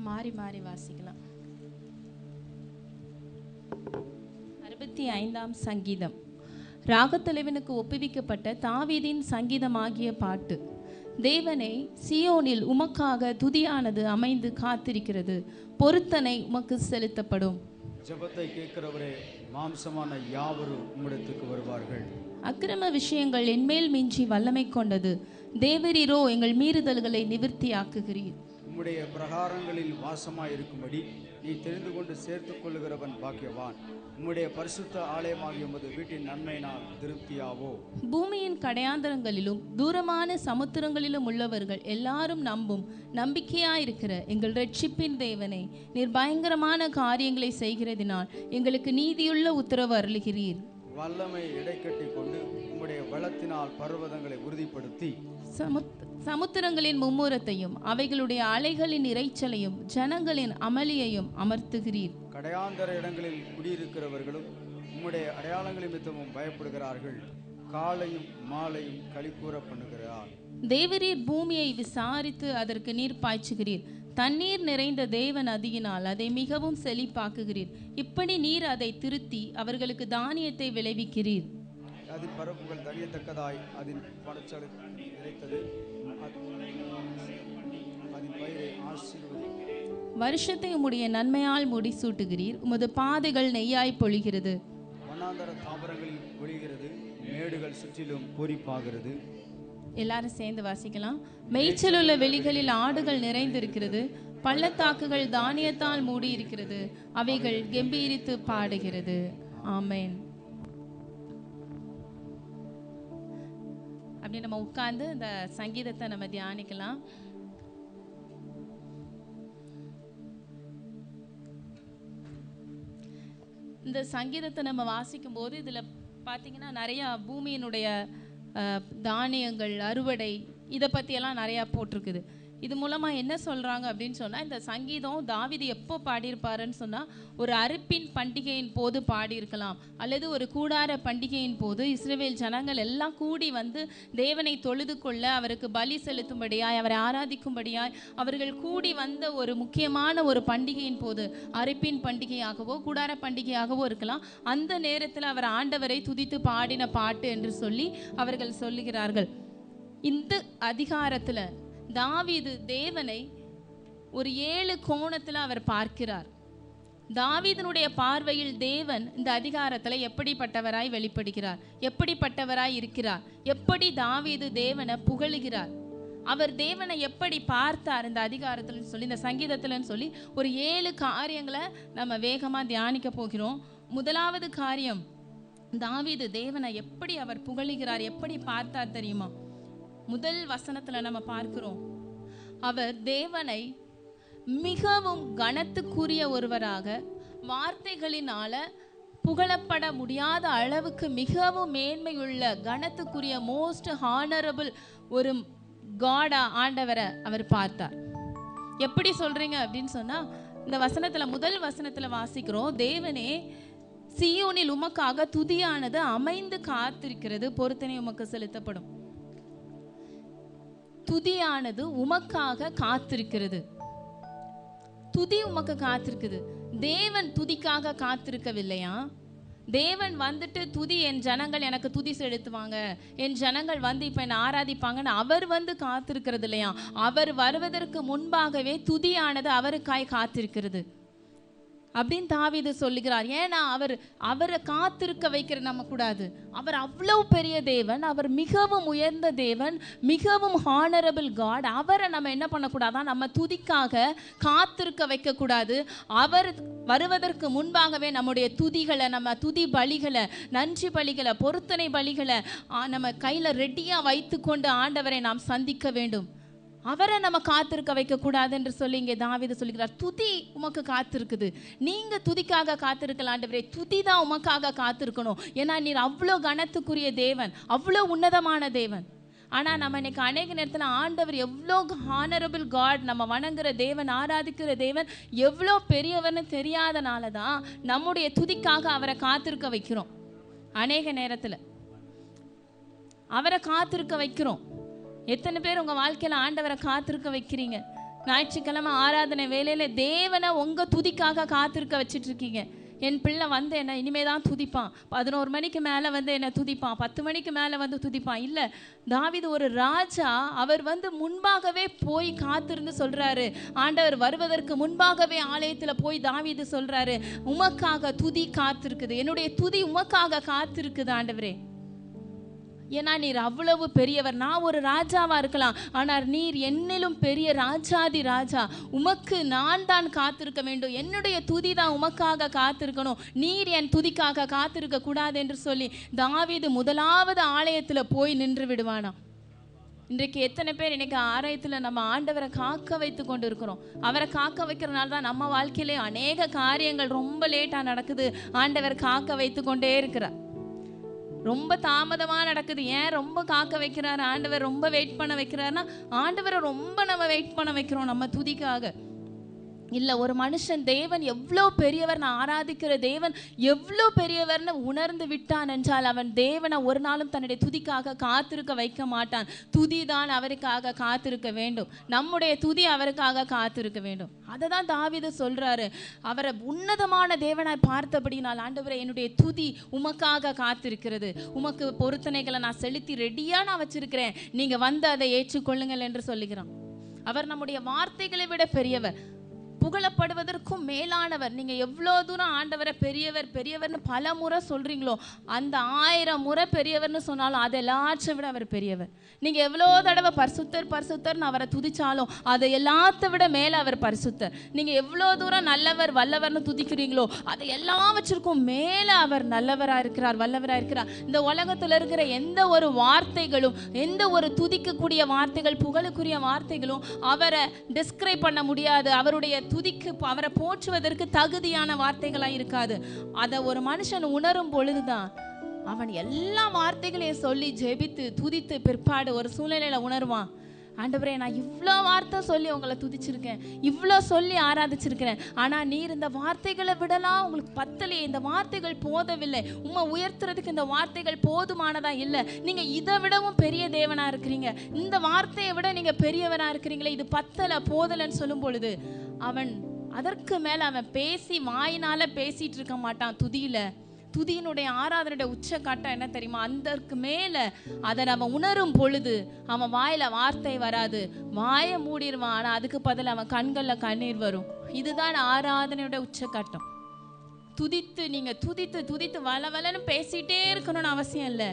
மாறி மாறி வாசிக்கலாம். 65ஆம் சங்கீதம். ராகத்தலைவனுக்கு ஒப்புவிக்கப்பட்ட தாவீதின் சங்கீதமாகிய பாட்டு. தேவனே, சியோனில் உமக்காக துதியானது அமைந்து காத்திருக்கிறது, பொருத்தனை உமக்கு செலுத்தப்படும். ஜெபத்தை கேட்கிறவரே, மாம்சமான யாவரும் உம்மிடத்துக்கு வருவார்கள். அக்கிரம விஷயங்கள் என்மேல் மிஞ்சி வல்லமை கொண்டது, தேவரீரோ எங்கள் மீறுதல்களை நிவர்த்தியாக்குகிறீர். உம்முடைய பிரகாரங்களில் வாசமாயிருக்கும்படி நீ தெரிந்து கொண்டு சேர்த்து கொள்ளுகிறவன் பாக்கியவான். உம்முடைய பரிசுத்த ஆலயமாகிய உமது வீட்டின் நன்மையினால் திருப்தியாவோ. பூமியின் கடையாந்தரங்களிலும் தூரமான சமுத்திரங்களிலும் உள்ளவர்கள் எல்லாரும் நம்பும் நம்பிக்கையாயிருக்கிற எங்கள் இரட்சிப்பின் தேவனே, நீர் பயங்கரமான காரியங்களை செய்கிறதினால் எங்களுக்கு நீதியுள்ள உத்தரவு அருளுகிறீர். வல்லமை இடைக்கட்டி கொண்டு உம்முடைய பலத்தினால் பர்வதங்களை உறுதிப்படுத்தி சமுத்திரங்களின் மும்முரத்தையும் அவைகளுடைய அலைகளின் இரைச்சலையும் ஜனங்களின் அமளியையும் அமர்த்துகிறீர். கடையாந்தர இடங்களில் குடியிருக்கிறவர்களும் உம்முடைய அடையாளங்கள் நிமித்தமும் பயப்படுகிறார்கள். காலையும் மாலையும் களிக்கூற பண்ணுகிறார். தேவரீர் பூமியை விசாரித்து அதற்கு நீர் பாய்ச்சுகிறீர். தண்ணீர் நிறைந்த தேவ நதியினால் அதை மிகவும் செழிப்பாக்குகிறீர். இப்படி நீர் அதை திருத்தி அவர்களுக்கு தானியத்தை விளைவிக்கிறீர். அதன் பரப்புகள் தனியத்தக்கதாய் அதன் படைச்சல் நிறைத்தது, அதன் பயிரை ஆசீர்வதி. வருஷத்தை உம்முடைய நன்மையால் முடிசூட்டுகிறீர். உமது பாதைகள் நெய்யாய் பொழிகிறது. வனாந்தர தாவரங்களில் பொழிகிறது, மேடுகள் சுற்றிலும் பூரிப்பாகிறது. எல்லாரும் சேர்ந்து வாசிக்கலாம். மேய்ச்சலுள்ள வெளிகளில் ஆடுகள் நிறைந்திருக்கிறது, பள்ளத்தாக்குகள் தானியத்தால் மூடி இருக்கிறது, அவைகள் கெம்பீரித்து பாடுகிறது. ஆமென். அப்படி நம்ம உட்கார்ந்து இந்த சங்கீதத்தை நம்ம தியானிக்கலாம். இந்த சங்கீதத்தை நம்ம வாசிக்கும் போது இதுல பாத்தீங்கன்னா நிறைய பூமியினுடைய தானியங்கள் அறுவடை இதை பற்றியெல்லாம் நிறையா போட்டிருக்குது. இது மூலமாக என்ன சொல்கிறாங்க அப்படின்னு சொன்னால், இந்த சங்கீதம் தாவீது எப்போ பாடியிருப்பாருன்னு சொன்னால், ஒரு அறுப்பின் பண்டிகையின் போது பாடியிருக்கலாம், அல்லது ஒரு கூடார பண்டிகையின் போது இஸ்ரவேல் ஜனங்கள் எல்லாம் கூடி வந்து தேவனை தொழுது கொள்ள, அவருக்கு பலி செலுத்தும்படியாய், அவரை ஆராதிக்கும்படியாய் அவர்கள் கூடி வந்த ஒரு முக்கியமான ஒரு பண்டிகையின் போது, அறுப்பின் பண்டிகையாகவோ கூடார பண்டிகையாகவோ இருக்கலாம், அந்த நேரத்தில் அவர் ஆண்டவரை துதித்து பாடின பாட்டு என்று சொல்லி அவர்கள் சொல்லுகிறார்கள். இந்த அதிகாரத்தில் தாவீது தேவனை ஒரு 7 கோணத்தில் அவர் பார்க்கிறார். தாவீதனுடைய பார்வையில் தேவன் இந்த அதிகாரத்தில் எப்படிப்பட்டவராய் வெளிப்படுகிறார், எப்படிப்பட்டவராய் இருக்கிறார், எப்படி தாவீது தேவனை புகழுகிறார், அவர் தேவனை எப்படி பார்த்தார் இந்த அதிகாரத்தில் சொல்லி, இந்த சங்கீதத்தில்னு சொல்லி ஒரு 7 காரியங்களை நம்ம வேகமாக தியானிக்க போகிறோம். முதலாவது காரியம், தாவீது தேவனை எப்படி அவர் புகழுகிறார், எப்படி பார்த்தார் தெரியுமா? முதல் வசனத்துல நம்ம பார்க்கிறோம், அவர் தேவனை மிகவும் கனத்துக்குரிய ஒருவராக, வார்த்தைகளினால புகழப்பட முடியாத அளவுக்கு மிகவும் மேன்மையுள்ள கனத்துக்குரிய மோஸ்ட் ஹானரபிள் ஒரு காடா ஆண்டவரை அவர் பார்த்தார். எப்படி சொல்றீங்க அப்படின்னு சொன்னா, இந்த வசனத்துல முதல் வசனத்துல வாசிக்கிறோம், தேவனே, சியோனில் உமக்காக துதியானது அமைந்து காத்திருக்கிறது, பொருத்தனை உமக்கு செலுத்தப்படும். துதியானது உமக்காக காத்திருக்கிறது. துதி உமக்கு காத்திருக்குது. தேவன் துதிக்காக காத்திருக்கவில்லையா? தேவன் வந்துட்டு துதி, என் ஜனங்கள் எனக்கு துதி செலுத்துவாங்க, என் ஜனங்கள் வந்து இப்போ என்னை ஆராதிப்பாங்கன்னு அவர் வந்து காத்திருக்கிறது இல்லையா? அவர் வருவதற்கு முன்பாகவே துதியானது அவருக்காய் காத்திருக்கிறது அப்படின்னு தாவீது சொல்லுகிறார். ஏன்னா அவரை காத்திருக்க வைக்கிற நம்ம கூடாது. அவர் அவ்வளவு பெரிய தேவன், அவர் மிகவும் உயர்ந்த தேவன், மிகவும் ஹானரபிள் காட். அவரை நம்ம என்ன பண்ணக்கூடாதான், நம்ம துதிக்காக காத்திருக்க வைக்கக்கூடாது. அவர் வருவதற்கு முன்பாகவே நம்முடைய துதிகளை, நம்ம துதி பலிகளை, நன்றி பலிகளை, பொருத்தனை பலிகளை நம்ம கையில் ரெடியாக வைத்து கொண்டு ஆண்டவரை நாம் சந்திக்க வேண்டும். அவரை நம்ம காத்திருக்க வைக்க கூடாது என்று சொல்லி இங்கே தாவீது சொல்லுகிறார். துதி உமக்கு காத்திருக்குது, நீங்க துதிக்காக காத்திருக்கலாம் ஆண்டவரே, துதி தான் உமக்காக காத்திருக்கணும். ஏன்னா நீர் அவ்வளோ கனத்துக்குரிய தேவன், அவ்வளோ உன்னதமான தேவன். ஆனால் நம்ம இன்னைக்கு அநேக நேரத்தில் ஆண்டவர் எவ்வளோ ஹானரபிள் காட், நம்ம வணங்குற தேவன், ஆராதிக்கிற தேவன் எவ்வளோ பெரியவர்னு தெரியாதனால தான் நம்முடைய துதிக்காக அவரை காத்திருக்க வைக்கிறோம். அநேக நேரத்தில் அவரை காத்திருக்க வைக்கிறோம். எத்தனை பேர் உங்கள் வாழ்க்கையில் ஆண்டவரை காத்திருக்க வைக்கிறீங்க? ஞாயிற்றுக்கிழமை ஆராதனை வேலையில தேவனை உங்க துதிக்காக காத்திருக்க வச்சுட்டு இருக்கீங்க. என் பிள்ளை வந்து என்ன இனிமே தான் துதிப்பான், 11 மணிக்கு மேலே வந்து என்ன துதிப்பான், 10 மணிக்கு மேலே வந்து துதிப்பான். இல்லை, தாவீது ஒரு ராஜா. அவர் வந்து முன்பாகவே போய் காத்திருந்து சொல்றாரு, ஆண்டவர் வருவதற்கு முன்பாகவே ஆலயத்தில் போய் தாவீது சொல்றாரு, உமக்காக துதி காத்திருக்குது, என்னுடைய துதி உமக்காக காத்திருக்குது ஆண்டவரே. ஏன்னா நீர் அவ்வளவு பெரியவர். நான் ஒரு ராஜாவா இருக்கலாம், ஆனால் நீர் என்னிலும் பெரிய ராஜாதி ராஜா. உமக்கு நான் தான் காத்திருக்க வேண்டும், என்னுடைய துதி தான் உமக்காக காத்திருக்கணும், நீர் என் துதிக்காக காத்திருக்க கூடாது என்று சொல்லி தாவீது முதலாவது ஆலயத்தில் போய் நின்று விடுவானா. இன்றைக்கு எத்தனை பேர் இன்னைக்கு ஆலயத்தில் நம்ம ஆண்டவரை காக்க வைத்து கொண்டு இருக்கிறோம். அவரை காக்க வைக்கிறனால தான் நம்ம வாழ்க்கையிலே அநேக காரியங்கள் ரொம்ப லேட்டாக நடக்குது. ஆண்டவர் காக்க வைத்து கொண்டே இருக்கிறார். ரொம்ப தாமதமாக நடக்குது. ஏன் ரொம்ப காக்க வைக்கிறார் ஆண்டவர், ரொம்ப வெயிட் பண்ண வைக்கிறாருன்னா ஆண்டவரை ரொம்ப நம்ம வெயிட் பண்ண வைக்கிறோம் நம்ம துதிக்காக. இல்லை, ஒரு மனுஷன் தேவன் எவ்வளோ பெரியவர், நான் ஆராதிக்கிற தேவன் எவ்வளோ பெரியவர்னு உணர்ந்து விட்டான் என்றால் அவன் தேவனை ஒரு நாளும் தன்னுடைய துதிக்காக காத்திருக்க வைக்க மாட்டான். துதி தான் அவருக்காக காத்திருக்க வேண்டும், நம்முடைய துதி அவருக்காக காத்திருக்க வேண்டும். அதை தான் தாவீது சொல்றாரு. அவரை உன்னதமான தேவனாய் பார்த்தபடினால், ஆண்டவரே என்னுடைய துதி உமக்காக காத்திருக்கிறது, உமக்கு பொருத்தனைகளை நான் செலுத்தி ரெடியாக நான் வச்சிருக்கிறேன், நீங்க வந்து அதை ஏற்றுக்கொள்ளுங்கள் என்று சொல்லுகிறான். அவர் நம்முடைய வார்த்தைகளை விட பெரியவர், புகழப்படுவதற்கும் மேலானவர். நீங்க எவ்வளோ தூரம் ஆண்டவரை பெரியவர் பெரியவர்னு பல முறை சொல்றீங்களோ, அந்த 1000 முறை பெரியவர்னு சொன்னாலும் அதை எல்லாற்றை விட அவர் பெரியவர். நீங்க எவ்வளோ தடவை பரிசுத்தர் பரிசுத்தர்னு அவரை துதிச்சாலும் அதை எல்லாத்த விட மேலே அவர் பரிசுத்தர். நீங்க எவ்வளோ தூரம் நல்லவர் வல்லவர்னு துதிக்கிறீங்களோ அதை எல்லாவற்றிற்கும் மேலே அவர் நல்லவராக இருக்கிறார், வல்லவராக இருக்கிறார். இந்த உலகத்தில் இருக்கிற எந்த ஒரு வார்த்தைகளும், எந்த ஒரு துதிக்கக்கூடிய வார்த்தைகள், புகழுக்குரிய வார்த்தைகளும் அவரை டிஸ்கிரைப் பண்ண முடியாது. அவருடைய துதிக்கு, அவரை போற்றுவதற்கு தகுதியான வார்த்தைகளாக இருக்காது. அதை ஒரு மனுஷன் உணரும் பொழுதுதான் அவன் எல்லா வார்த்தைகளையும் சொல்லி ஜெபித்து துதித்து பிற்பாடு ஒரு சூழ்நிலையில உணர்வான், ஆண்டவரே நான் இவ்வளோ வார்த்தை சொல்லி உங்களை துதிச்சிருக்கேன், இவ்வளோ சொல்லி ஆராதிச்சிருக்கிறேன், ஆனால் நீர் இந்த வார்த்தைகளை விடலாம் உங்களுக்கு பத்தலையே, இந்த வார்த்தைகள் போதவில்லை, உம்மை உயர்த்துறதுக்கு இந்த வார்த்தைகள் போதுமானதா இல்லை, நீங்கள் இதை விடவும் பெரிய தேவனாக இருக்கிறீங்க, இந்த வார்த்தையை விட நீங்கள் பெரியவனாக இருக்கிறீங்களே, இது பத்தலை போதலைன்னு சொல்லும் பொழுது அவன் அதற்கு மேலே அவன் பேசி வாயினால பேசிட்டு இருக்க மாட்டான். துதியினுடைய ஆராதனுடைய உச்சக்கட்டம் என்ன தெரியுமா? அதற்கு மேலே அதை நம்ம உணரும் பொழுது அவன் வாயில வார்த்தை வராது, வாயை மூடிடுவான், ஆனால் அதுக்கு பதில் அவன் கண்களில் கண்ணீர் வரும். இதுதான் ஆராதனையோட உச்சக்கட்டம். துதித்து நீங்க துதித்து துதித்து வளவலன்னு பேசிட்டே இருக்கணும்னு அவசியம் இல்லை.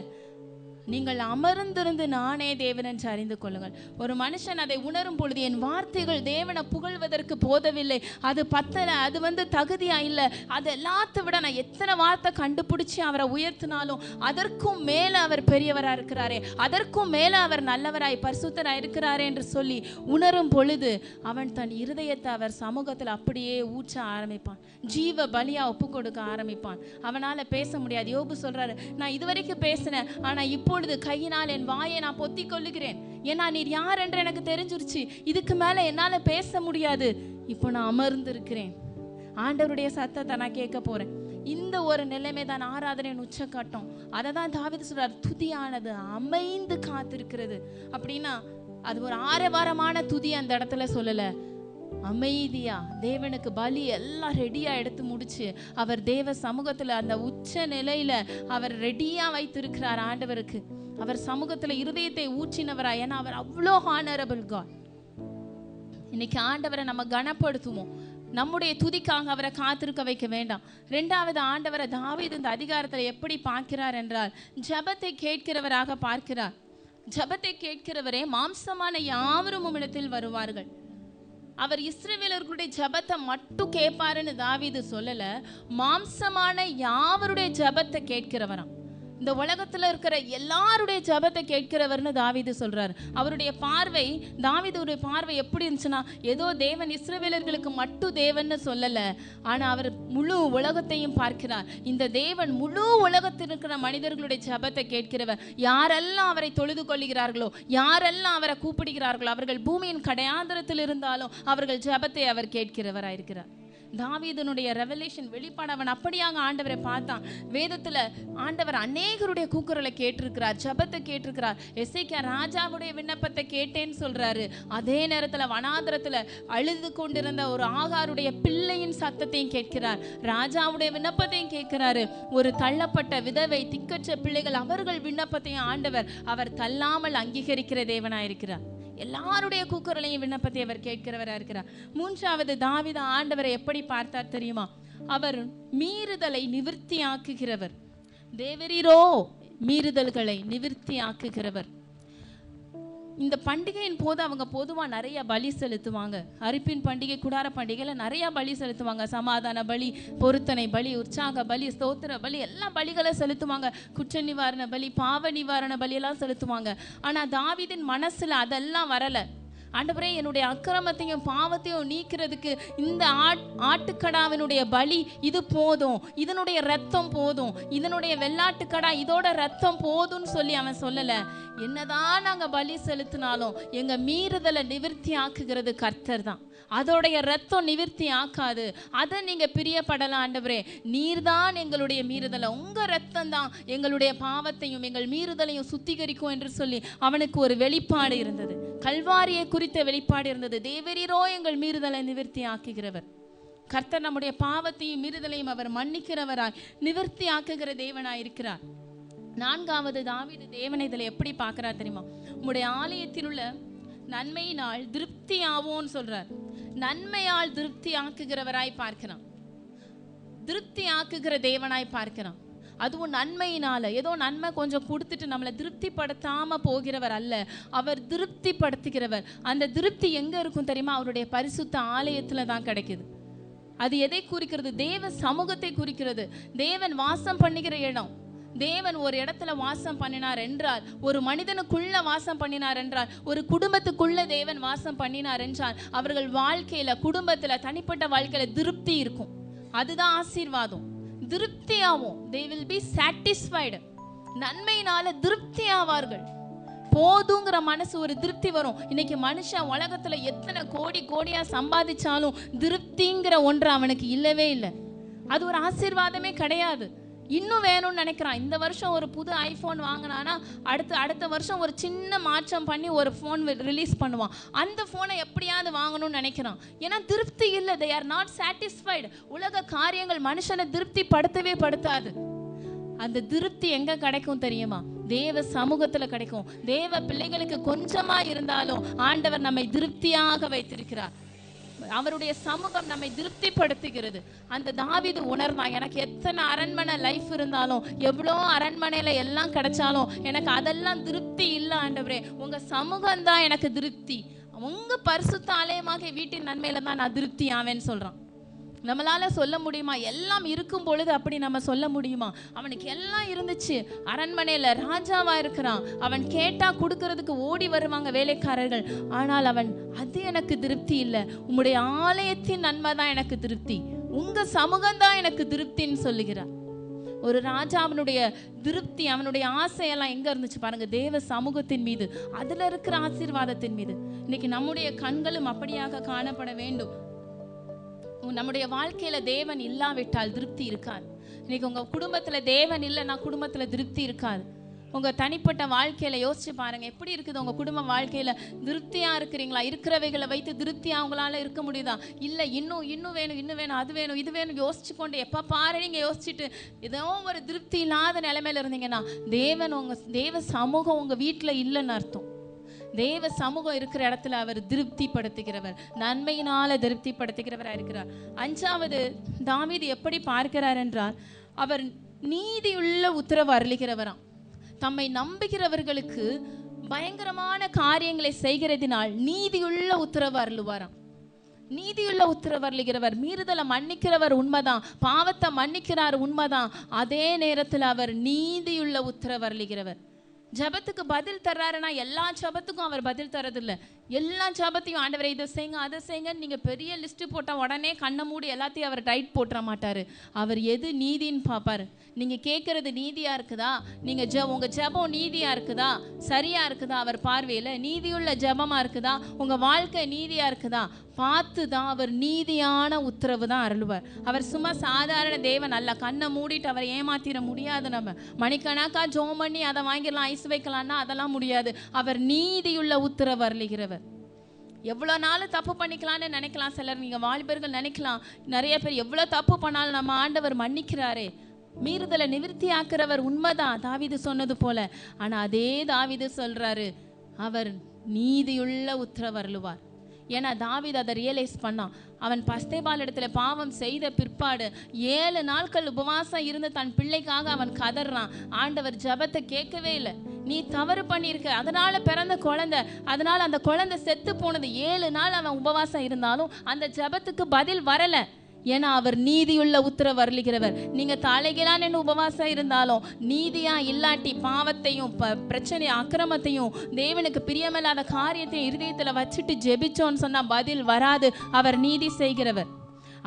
நீங்கள் அமர்ந்திருந்து நானே தேவன் என்று அறிந்து கொள்ளுங்கள். ஒரு மனுஷன் அதை உணரும் பொழுது என் வார்த்தைகள் தேவனை புகழ்வதற்கு போதவில்லை, அது பத்தலை, அது தகுதியா இல்லை, அது எல்லாத்த விட நான் எத்தனை வார்த்தை கண்டுபிடிச்சி அவரை உயர்த்தினாலும் அதற்கும் மேலே அவர் பெரியவராக இருக்கிறாரே, அதற்கும் மேலே அவர் நல்லவராய் பரிசுத்தராய் இருக்கிறாரே என்று சொல்லி உணரும் பொழுது அவன் தன் இருதயத்தை அவர் சமூகத்தில் அப்படியே ஊற்ற ஆரம்பிப்பான், ஜீவ பலியா ஒப்பு கொடுக்க ஆரம்பிப்பான். அவனால் பேச முடியாது. யோபு சொல்றாரு, நான் இதுவரைக்கும் பேசினேன், ஆனால் இப்போ கையினால் என் வாயை நான் பொத்திக் கொள்ளுகிறேன், ஏன்னா நீர் யார் என்று எனக்கு தெரிஞ்சிருச்சு, இதுக்கு மேல என்னால பேச முடியாது, இப்போ நான் அமர்ந்து இருக்கிறேன், ஆண்டவருடைய சத்தத்தை நான் கேட்க போறேன். இந்த ஒரு நிலைமை தான் ஆராதனையின் உச்சக்கட்டம். அதை தான் தாவீது சொல்றார், துதியானது அமைந்து காத்திருக்கிறது. அப்படின்னா அது ஒரு ஆரவாரமான துதி அந்த இடத்துல சொல்லல, அமைதியா தேவனுக்கு பலி எல்லாம் ரெடியா எடுத்து முடிச்சு அவர் தேவ சமூகத்துல அந்த உச்ச நிலையில அவர் ரெடியா வைத்திருக்கிறார் ஆண்டவருக்கு. அவர் சமூகத்துல இருதயத்தை ஊற்றினவரா, ஏன்னா அவர் அவ்வளோ ஹானரபிள் காட். இன்னைக்கு ஆண்டவரை நம்ம கனப்படுத்துவோம், நம்முடைய துதிக்காக அவரை காத்திருக்க வைக்க வேண்டாம். 2வது ஆண்டவரை தாவீது இந்த அதிகாரத்தில் எப்படி பார்க்கிறார் என்றால், ஜெபத்தை கேட்கிறவராக பார்க்கிறார். ஜெபத்தை கேட்கிறவரே மாம்சமான யாவரும் உம்மிடத்தில் வருவார்கள். அவர் இஸ்ரவேலர்களுடைய ஜெபத்தை மட்டும் கேட்பாருன்னு தாவீது சொல்லல, மாம்சமான யாவருடைய ஜெபத்தை கேட்கிறவராம். இந்த உலகத்துல இருக்கிற எல்லாருடைய ஜெபத்தை கேட்கிறவர்னு தாவீது சொல்றாரு. அவருடைய பார்வை, தாவீதுடைய பார்வை எப்படி இருந்துச்சுன்னா, ஏதோ தேவன் இஸ்ரவேலர்களுக்கு மட்டும் தேவன்னு சொல்லல, ஆனா அவர் முழு உலகத்தையும் பார்க்கிறார். இந்த தேவன் முழு உலகத்தில் இருக்கிற மனிதர்களுடைய ஜெபத்தை கேட்கிறவர். யாரெல்லாம் அவரை தொழுது கொள்ளுகிறார்களோ, யாரெல்லாம் அவரை கூப்பிடுகிறார்களோ, அவர்கள் பூமியின் கடையாந்திரத்தில் இருந்தாலும் அவர்கள் ஜெபத்தை அவர் கேட்கிறவராயிருக்கிறார். தாவீதுனுடைய ரெவலேஷன் வெளிப்பாடு அவன் அப்படியாக ஆண்டவரை பார்த்தான். வேதத்துல ஆண்டவர் அநேகருடைய கூக்குரலை கேட்டிருக்கிறார், ஜெபத்தை கேட்டிருக்கிறார். எசேக்கியா ராஜாவுடைய விண்ணப்பத்தை கேட்டேன்னு சொல்றாரு. அதே நேரத்துல வனாந்திரத்துல அழுது கொண்டிருந்த ஒரு ஆகாருடைய பிள்ளையின் சத்தத்தையும் கேட்கிறார், ராஜாவுடைய விண்ணப்பத்தையும் கேட்கிறாரு. ஒரு தள்ளப்பட்ட விதவை, திக்கற்ற பிள்ளைகள், அவர்கள் விண்ணப்பத்தையும் ஆண்டவர் அவர் தள்ளாமல் அங்கீகரிக்கிற தேவனாயிருக்கிறார். எல்லாருடைய கூக்குரலையும் விண்ணப்பத்தை அவர் கேட்கிறவரா இருக்கிறார். மூன்றாவது, தாவீது ஆண்டவரை எப்படி பார்த்தார் தெரியுமா? அவர் மீறுதலை நிவிர்த்தி ஆக்குகிறவர். தேவரீரோ மீறுதல்களை நிவிர்த்தி ஆக்குகிறவர். இந்த பண்டிகையின் போது அவங்க பொதுவாக நிறைய பலி செலுத்துவாங்க. அரிப்பின் பண்டிகை, குடார பண்டிகையில நிறைய பலி செலுத்துவாங்க. சமாதான பலி, பொருத்தனை பலி, உற்சாக பலி, ஸ்தோத்திர பலி, எல்லா பலிகளை செலுத்துவாங்க. குற்ற நிவாரண பலி, பாவ நிவாரண பலி எல்லாம் செலுத்துவாங்க. ஆனா தாவீதின் மனசுல அதெல்லாம் வரல. ஆண்டவரே, என்னுடைய அக்கிரமத்தையும் பாவத்தையும் நீக்கிறதுக்கு இந்த ஆட்டுக்கடாவினுடைய பலி இது போதும், இதனுடைய ரத்தம் போதும், இதனுடைய வெள்ளாட்டுக்கடா இதோட ரத்தம் போதும்னு சொல்லி அவன் சொல்லல. என்னதான் நாங்க பலி செலுத்தினாலும் எங்க மீறுதலை நிவிர்த்தி ஆக்குகிறது கர்த்தர் தான். அதோடைய ரத்தம் நிவிர்த்தி ஆக்காது. அதை நீங்க பிரியப்படலாம். ஆண்டவரே, நீர்தான் எங்களுடைய மீறுதலை, உங்க ரத்தம் தான் எங்களுடைய பாவத்தையும் எங்கள் மீறுதலையும் சுத்திகரிக்கும் என்று சொல்லி அவனுக்கு ஒரு வெளிப்பாடு இருந்தது. கல்வாரியை குறித்த வெளிப்பாடு இருந்தது. தேவரீரோ எங்கள் மீறுதலை நிவிர்த்தி ஆக்குகிறவர். கர்த்தர் நம்முடைய பாவத்தையும் மீறுதலையும் அவர் மன்னிக்கிறவராய் நிவிர்த்தி ஆக்குகிற தேவனாய் இருக்கிறார். நான்காவது, தாவீது தேவனை இதில் எப்படி பார்க்கிறார் தெரியுமா? உம்முடைய ஆலயத்தில் உள்ள நன்மையினால் திருப்தி ஆவோன்னு சொல்றார். நன்மையால் திருப்தி ஆக்குகிறவராய் பார்க்கிறான். திருப்தி ஆக்குகிற தேவனாய் பார்க்கிறான். அதுவும் நன்மையினால. ஏதோ நன்மை கொஞ்சம் கொடுத்துட்டு நம்மளை திருப்திப்படுத்தாம போகிறவர் அல்ல, அவர் திருப்திப்படுத்துகிறவர். அந்த திருப்தி எங்க இருக்கும் தெரியுமா? அவருடைய பரிசுத்த ஆலயத்துல தான் கிடைக்குது. அது எதை குறிக்கிறது? தேவ சமூகத்தை குறிக்கிறது. தேவன் வாசம் பண்ணுகிற இடம். தேவன் ஒரு இடத்துல வாசம் பண்ணினார் என்றால், ஒரு மனிதனுக்குள்ள வாசம் பண்ணினார் என்றால், ஒரு குடும்பத்துக்குள்ள தேவன் வாசம் பண்ணினார் என்றால், அவர்கள் வாழ்க்கையில, குடும்பத்துல, தனிப்பட்ட வாழ்க்கையில திருப்தி இருக்கும். அதுதான் ஆசீர்வாதம். திருப்தியாவும், they will be satisfied. நன்மையினால திருப்தி ஆவார்கள். போதுங்கிற மனசு, ஒரு திருப்தி வரும். இன்னைக்கு மனுஷன் உலகத்துல எத்தனை கோடி கோடியா சம்பாதிச்சாலும் திருப்திங்கிற ஒன்று அவனுக்கு இல்லவே இல்லை. அது ஒரு ஆசீர்வாதமே கிடையாது. இன்னும் வேணும்னு நினைக்கிறான். இந்த வருஷம் ஒரு புது ஐஃபோன் வாங்கினானா அடுத்த வருஷம் ஒரு சின்ன மாற்றம் பண்ணி ஒரு ஃபோன் ரிலீஸ் பண்ணுவான். அந்த ஃபோனை எப்படியாவது வாங்கணும்னு நினைக்கிறான். ஏன்னா திருப்தி இல்லை. they are not satisfied. உலக காரியங்கள் மனுஷனை திருப்தி படுத்தவே படுத்தாது. அந்த திருப்தி எங்க கிடைக்கும் தெரியுமா? தேவ சமூகத்துல கிடைக்கும். தேவ பிள்ளைகளுக்கு கொஞ்சமா இருந்தாலும் ஆண்டவர் நம்மை திருப்தியாக வைத்திருக்கிறார். அவருடைய சமூகம் நம்மை திருப்திப்படுத்துகிறது. அந்த தாவீது உணர்ந்தான், எனக்கு எத்தனை அரண்மனை லைஃப் இருந்தாலும், எவ்வளோ அரண்மனையில எல்லாம் கிடைச்சாலும் எனக்கு அதெல்லாம் திருப்தி இல்லை ஆண்டவரே, உங்க சமூகம் தான் எனக்கு திருப்தி. உங்க பரிசுத்த ஆலயமாக வீட்டின் நன்மையில தான் நான் திருப்தி ஆவேன்னு சொல்றான். நம்மளால சொல்ல முடியுமா? எல்லாம் இருக்கும் பொழுது அப்படி நம்ம சொல்ல முடியுமா? அவனுக்கு எல்லாம் இருந்துச்சு. அரண்மனையில ராஜாவா இருக்கிறான். அவன் கேட்டா கொடுக்கறதுக்கு ஓடி வருவாங்க வேலைக்காரர்கள். ஆனால் அவன், அது எனக்கு திருப்தி இல்லை, உம்முடைய ஆலயத்தின் நன்மை தான் எனக்கு திருப்தி, உங்க சமூகம் தான் எனக்கு திருப்தின்னு சொல்லுகிறார். ஒரு ராஜா அவனுடைய திருப்தி, அவனுடைய ஆசையெல்லாம் எங்க இருந்துச்சு பாருங்க? தேவ சமூகத்தின் மீது, அதுல இருக்கிற ஆசீர்வாதத்தின் மீது. இன்னைக்கு நம்முடைய கண்களும் அப்படியாக காணப்பட வேண்டும். நம்முடைய வாழ்க்கையில தேவன் இல்லாவிட்டால் திருப்தி இருக்காது. இன்னைக்கு உங்க குடும்பத்துல தேவன் இல்லைன்னா குடும்பத்துல திருப்தி இருக்காது. உங்க தனிப்பட்ட வாழ்க்கையில யோசிச்சு பாருங்க, எப்படி இருக்குது உங்க குடும்ப வாழ்க்கையில? திருப்தியா இருக்கிறீங்களா? இருக்கிறவைகளை வைத்து திருப்தியா அவங்களால இருக்க முடியுதா? இல்ல, இன்னும் வேணும், இன்னும் வேணும், அது வேணும், இது வேணும் யோசிச்சு கொண்டு எப்ப பாரு நீங்க யோசிச்சுட்டு ஏதோ ஒரு திருப்தி இல்லாத நிலைமையில இருந்தீங்கன்னா தேவ சமூகம் உங்க வீட்டுல இல்லைன்னு அர்த்தம். தேவ சமூகம் இருக்கிற இடத்துல அவர் திருப்திப்படுத்துகிறவர், நன்மையினால திருப்திப்படுத்துகிறவரா இருக்கிறார். அஞ்சாவது, தாவீது எப்படி பார்க்கிறார் என்றால், அவர் நீதியுள்ள உத்தரவு அருளுகிறவராம். தம்மை நம்புகிறவர்களுக்கு பயங்கரமான காரியங்களை செய்கிறதினால் நீதியுள்ள உத்தரவு அருளுவாராம். நீதியுள்ள உத்தரவு அருளுகிறவர். மீறுதலை மன்னிக்கிறவர் உண்மைதான், பாவத்தை மன்னிக்கிறார் உண்மைதான். அதே நேரத்தில் அவர் நீதியுள்ள உத்தரவு அருளுகிறவர். ஜபத்துக்கு பதில் தர்றாருன்னா எல்லா ஜபத்துக்கும் அவர் பதில் தரதில்லை. எல்லா ஜபத்தையும் ஆண்டவரை இதை செய்யுங்க அதை செய்யுங்க நீங்கள் பெரிய லிஸ்ட்டு போட்டால் உடனே கண்ணை மூடி எல்லாத்தையும் அவர் டைட் போட்டுற மாட்டார். அவர் எது நீதின்னு பார்ப்பார். நீங்கள் கேட்குறது நீதியாக இருக்குதா, நீங்கள் உங்கள் ஜபம் நீதியாக இருக்குதா, சரியாக இருக்குதா, அவர் பார்வையில் நீதியுள்ள ஜபமாக இருக்குதா, உங்கள் வாழ்க்கை நீதியாக இருக்குதா பார்த்து தான் அவர் நீதியான உத்தரவு தான் அருள்வார். அவர் சும்மா சாதாரண தேவன் அல்ல. கண்ணை மூடிட்டு அவரை ஏமாத்திட முடியாது. நம்ம மணிக்கணக்கா ஜோம் பண்ணி அதை வாங்கிடலாம், ஐஸ் வைக்கலான்னா அதெல்லாம் முடியாது. அவர் நீதியுள்ள உத்தரவு அருளுகிறவர். எவ்வளோ நாள் தப்பு பண்ணிக்கலான்னு நினைக்கலாம் சிலர், நீங்கள் வாலிபர்கள் நினைக்கலாம், நிறைய பேர் எவ்வளோ தப்பு பண்ணாலும் நம்ம ஆண்டவர் மன்னிக்கிறாரே, மீறுதலை நிவர்த்தி ஆக்குறவர். உண்மைதான் தாவீது சொன்னது போல. ஆனால் அதே தாவீது சொல்றாரு அவர் நீதியுள்ள உத்தரவு அருளுவார். ஏன்னா தாவீது அதை ரியலைஸ் பண்ணான். அவன் பஸ்தேபால் இடத்துல பாவம் செய்த பிற்பாடு 7 நாட்கள் உபவாசம் இருந்து தன் பிள்ளைக்காக அவன் கதறான். ஆண்டவர் ஜபத்தை கேட்கவே இல்லை. நீ தவறு பண்ணியிருக்க, அதனால பிறந்த குழந்தை, அதனால அந்த குழந்தை செத்து போனது. 7 நாள் அவன் உபவாசம் இருந்தாலும் அந்த ஜபத்துக்கு பதில் வரலை. ஏன்னா அவர் நீதியுள்ள உத்தரவு அருளுகிறவர். நீங்கள் தலைகளான உபவாசம் இருந்தாலும் நீதியா இல்லாட்டி பாவத்தையும் பிரச்சனை அக்கிரமத்தையும் தேவனுக்கு பிரியமில்லாத காரியத்தையும் இருதயத்தில் வச்சுட்டு ஜெபிச்சோன்னு சொன்னால் பதில் வராது. அவர் நீதி செய்கிறவர்.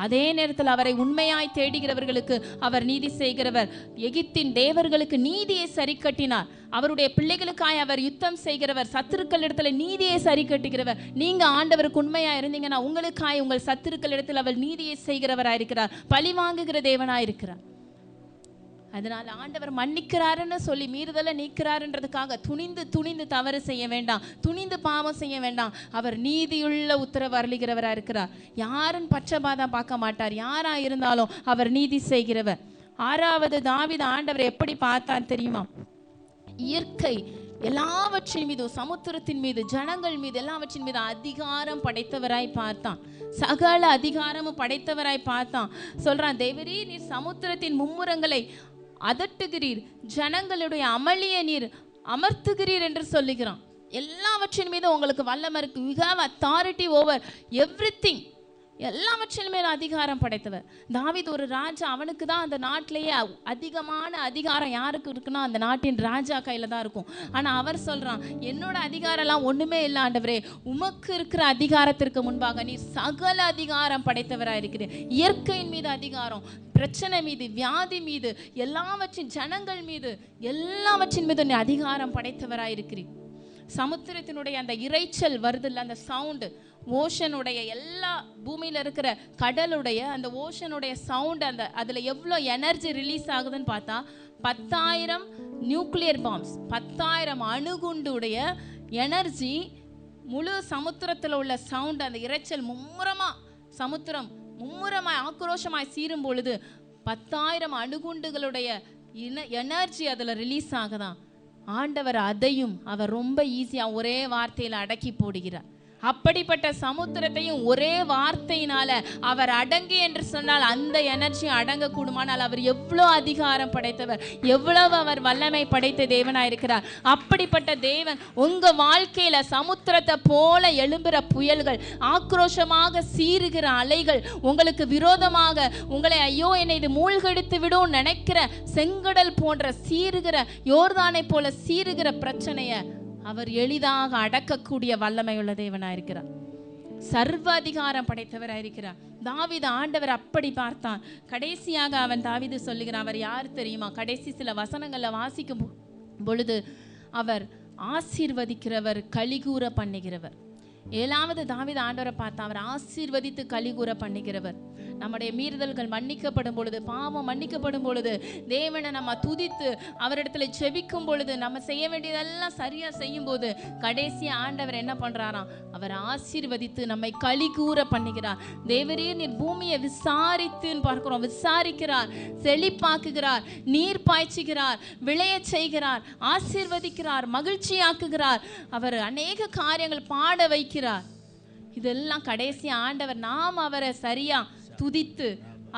அதே நேரத்தில் அவரை உண்மையாய் தேடுகிறவர்களுக்கு அவர் நீதி செய்கிறவர். எகிப்தின் தேவர்களுக்கு நீதியை சரி கட்டினார். அவருடைய பிள்ளைகளுக்காய் அவர் யுத்தம் செய்கிறவர். சத்துருக்கள் இடத்துல நீதியை சரி கட்டுகிறவர். நீங்க ஆண்டவருக்கு உண்மையா இருந்தீங்கன்னா உங்களுக்காய் உங்கள் சத்துருக்கள் இடத்துல அவர் நீதியை செய்கிறவராயிருக்கிறார். பழி வாங்குகிற தேவனாயிருக்கிறார். அதனால் ஆண்டவர் மன்னிக்கிறாருன்னு சொல்லி மீறுதலை நீக்கிறாருன்றதுக்காக துணிந்து துணிந்து தவறு செய்ய வேண்டாம், துணிந்து பாவம் செய்ய வேண்டாம். அவர் நீதியுள்ள உத்தரவு அருளுகிறவராக இருக்கிறார். யாரும் பட்சபாதம் பார்க்க மாட்டார். யாரா இருந்தாலும் அவர் நீதி செய்கிறவர். 6வது தாவீது ஆண்டவர் எப்படி பார்த்தார் தெரியுமா? இயற்கை எல்லாவற்றின் மீது, சமுத்திரத்தின் மீது, ஜனங்கள் மீது, எல்லாவற்றின் மீது அதிகாரம் படைத்தவராய் பார்த்தான். சகல அதிகாரமும் படைத்தவராய் பார்த்தான். சொல்றான், தேவரீ நீர் சமுத்திரத்தின் மும்முரங்களை அதட்டுகிறீர், ஜனங்களுடைய அமளியை நீர் அமர்த்துகிறீர் என்று சொல்லுகிறான். எல்லாவற்றின் மீது உங்களுக்கு வல்லமை இருக்கு. You have authority over everything. எல்லாவற்றின் மேலும் அதிகாரம் படைத்தவர் தாவீது. ஒரு ராஜா, அவனுக்கு தான் அந்த நாட்டிலேயே அதிகமான அதிகாரம் யாருக்கு இருக்குன்னா அந்த நாட்டின் ராஜா கையில தான் இருக்கும். ஆனா அவர் சொல்றான், என்னோட அதிகாரம்லாம் ஒண்ணுமே இல்லை ஆண்டவரே, உமக்கு இருக்கிற அதிகாரத்திற்கு முன்பாக நீ சகல அதிகாரம் படைத்தவராக இருக்கிறேன். இயற்கையின் மீது அதிகாரம், பிரச்சனை மீது, வியாதி மீது, எல்லாவற்றின் ஜனங்கள் மீது, எல்லாவற்றின் மீது நீ அதிகாரம் படைத்தவராக இருக்கிறீர். சமுத்திரத்தினுடைய அந்த இறைச்சல் வருதில்ல, அந்த சவுண்டு, ஓஷனுடைய எல்லா பூமியில் இருக்கிற கடலுடைய அந்த ஓஷனுடைய சவுண்டு, அந்த அதில் எவ்வளோ எனர்ஜி ரிலீஸ் ஆகுதுன்னு பார்த்தா 10,000 நியூக்ளியர் பாம்ஸ், 10,000 அணுகுண்டுடைய எனர்ஜி முழு சமுத்திரத்தில் உள்ள சவுண்டு, அந்த இறைச்சல் சமுத்திரம் மும்முரமாய் ஆக்ரோஷமாய் சீரும் பொழுது 10,000 அணுகுண்டுகளுடைய எனர்ஜி அதில் ரிலீஸ் ஆகுதான். ஆண்டவர் அதையும் அவர் ரொம்ப ஈஸியாக ஒரே வார்த்தையில் அடக்கி போடுகிறார். அப்படிப்பட்ட சமுத்திரத்தையும் ஒரே வார்த்தையினால அவர் அடங்கு என்று சொன்னால் அந்த எனர்ஜி அடங்க கூடுமானால் அவர் எவ்வளோ அதிகாரம் படைத்தவர், எவ்வளவு அவர் வல்லமை படைத்த தேவனாயிருக்கிறார். அப்படிப்பட்ட தேவன் உங்க வாழ்க்கையில சமுத்திரத்தை போல எழும்புற புயல்கள், ஆக்ரோஷமாக சீறுகிற அலைகள், உங்களுக்கு விரோதமாக உங்களை ஐயோ என்னை இது மூழ்கடித்து விடும் நினைக்கிற செங்கடல் போன்ற சீறுகிற, யோர்தானை போல சீறுகிற பிரச்சனையை அவர் எளிதாக அடக்கக்கூடிய வல்லமையுள்ள தேவனாயிருக்கிறார். சர்வ அதிகாரம் படைத்தவராயிருக்கிறார். தாவீது ஆண்டவர் அப்படி பார்த்தான். கடைசியாக அவன் தாவீது சொல்லுகிறான், அவர் யார் தெரியுமா? கடைசி சில வசனங்களை வாசிக்கும் பொழுது அவர் ஆசீர்வதிக்கிறவர், கலிகூற பண்ணுகிறவர். 7வது தாவீது ஆண்டவரை பார்த்தா அவர் ஆசீர்வதித்து கலிகூற பண்ணுகிறவர். நம்முடைய மீறுதல்கள் மன்னிக்கப்படும் பொழுது, பாவம் மன்னிக்கப்படும் பொழுது, தேவனை நம்ம துதித்து அவரிடத்துல ஜெபிக்கும் பொழுது, நம்ம செய்ய வேண்டியதெல்லாம் சரியா செய்யும் போது கடைசி ஆண்டவர் என்ன பண்றாராம்? அவர் ஆசீர்வதித்து நம்மை கலிகூற பண்ணுகிறார். தேவரே நீர் பூமியை விசாரித்துன்னு பார்க்கிறோம், விசாரிக்கிறார், செழிப்பாக்குகிறார், நீர் பாய்ச்சுகிறார், விளைய செய்கிறார், ஆசீர்வதிக்கிறார், மகிழ்ச்சியாக்குகிறார். அவர் அநேக காரியங்கள் பாட வைக்கிறார். இதெல்லாம் கடைசி ஆண்டவர் நாம் அவரை சரியா துதித்து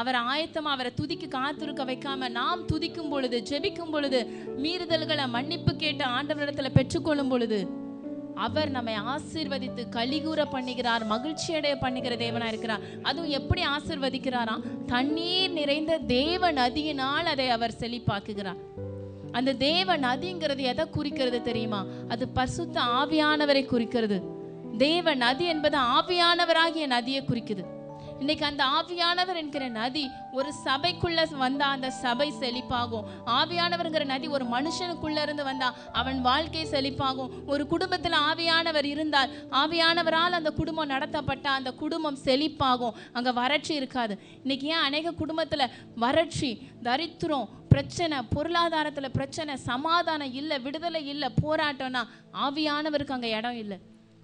அவர் ஆயத்தமா அவரை துதிக்கு காத்திருக்க வைக்காம நாம் துதிக்கும் பொழுது, ஜெபிக்கும் பொழுது, மீறுதல்களை மன்னிப்பு கேட்டு ஆண்டவரிடத்துல பெற்றுக்கொள்ளும் பொழுது அவர் நம்மை ஆசீர்வதித்து கலிகூற பண்ணுகிறார், மகிழ்ச்சியடைய பண்ணுகிற தேவனா இருக்கிறார். அதுவும் எப்படி ஆசீர்வதிக்கிறாராம்? தண்ணீர் நிறைந்த தேவ நதியினால் அதை அவர் செழிப்பாக்குகிறார். அந்த தேவ நதிங்கிறது எதை குறிக்கிறது தெரியுமா? அது பரிசுத்த ஆவியானவரை குறிக்கிறது. தேவ நதி என்பது ஆவியானவராகிய நதியை குறிக்குது. இன்னைக்கு அந்த ஆவியானவர் என்கிற நதி ஒரு சபைக்குள்ள வந்தா அந்த சபை செழிப்பாகும். ஆவியானவர்ங்கிற நதி ஒரு மனுஷனுக்குள்ள இருந்து வந்தா அவன் வாழ்க்கை செழிப்பாகும். ஒரு குடும்பத்துல ஆவியானவர் இருந்தால், ஆவியானவரால் அந்த குடும்பம் நடத்தப்பட்ட அந்த குடும்பம் செழிப்பாகும். அங்க வறட்சி இருக்காது. இன்னைக்கு ஏன் அநேக குடும்பத்துல வறட்சி, தரித்திரம், பிரச்சனை, பொருளாதாரத்துல பிரச்சனை, சமாதானம் இல்லை, விடுதலை இல்லை, போராட்டம்னா ஆவியானவருக்கு அங்க இடம் இல்லை.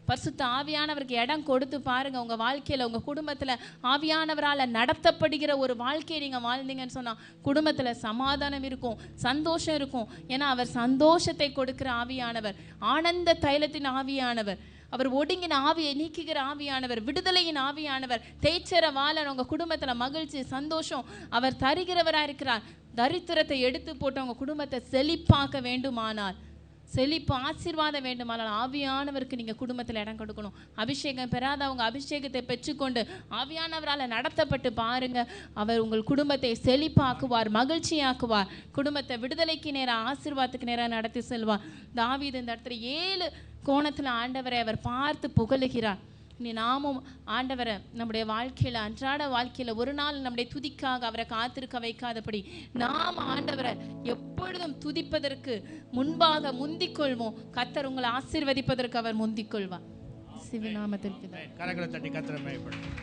பரிசுத்த ஆவியானவருக்கு இடம் கொடுத்து பாருங்க. உங்க வாழ்க்கையில, உங்க குடும்பத்துல ஆவியானவரால நடத்தப்படுகிற ஒரு வாழ்க்கையை நீங்க வாழ்ந்தீங்கன்னு சொன்னா குடும்பத்துல சமாதானம் இருக்கும், சந்தோஷம் இருக்கும். ஏன்னா அவர் சந்தோஷத்தை கொடுக்கிற ஆவியானவர், ஆனந்த தைலத்தின் ஆவியானவர், அவர் ஒடுங்கின ஆவியை நீக்குகிற ஆவியானவர், விடுதலையின் ஆவியானவர், தேய்ச்சர வாழன். உங்க குடும்பத்துல மகிழ்ச்சி, சந்தோஷம் அவர் தருகிறவரா இருக்கிறார். தரித்திரத்தை எடுத்து போட்டு உங்க குடும்பத்தை செழிப்பாக்க வேண்டுமானால், செழிப்பு ஆசீர்வாதம் வேண்டுமானால் ஆவியானவருக்கு நீங்க குடும்பத்தில் இடம் கொடுக்கணும். அபிஷேகம் பெறாதவங்க அபிஷேகத்தை பெற்றுக்கொண்டு ஆவியானவரால் நடத்தப்பட்டு பாருங்க. அவர் உங்கள் குடும்பத்தை செழிப்பாக்குவார், மகிழ்ச்சியாக்குவார். குடும்பத்தை விடுதலைக்கு நேராக, ஆசீர்வாதத்துக்கு நேராக நடத்தி செல்வார். தாவீது இந்த இடத்துல 7 கோணத்துல ஆண்டவரை அவர் பார்த்து புகழுகிறார். நீ நாமும் ஆண்டவரை நம்முடைய வாழ்க்கையில, அன்றாட வாழ்க்கையில ஒரு நாள் நம்முடைய துதிக்காக அவரை காத்திருக்க வைக்காதபடி நாம் ஆண்டவரை எப்பொழுதும் துதிப்பதற்கு முன்பாக முந்திக் கொள்வோம். கர்த்தர் உங்களை ஆசீர்வதிப்பதற்கு அவர் முந்திக் கொள்வார். சிவநாமத்தில் கரங்களை தட்டி கர்த்தரை மகிமைப்படுத்துவோம்.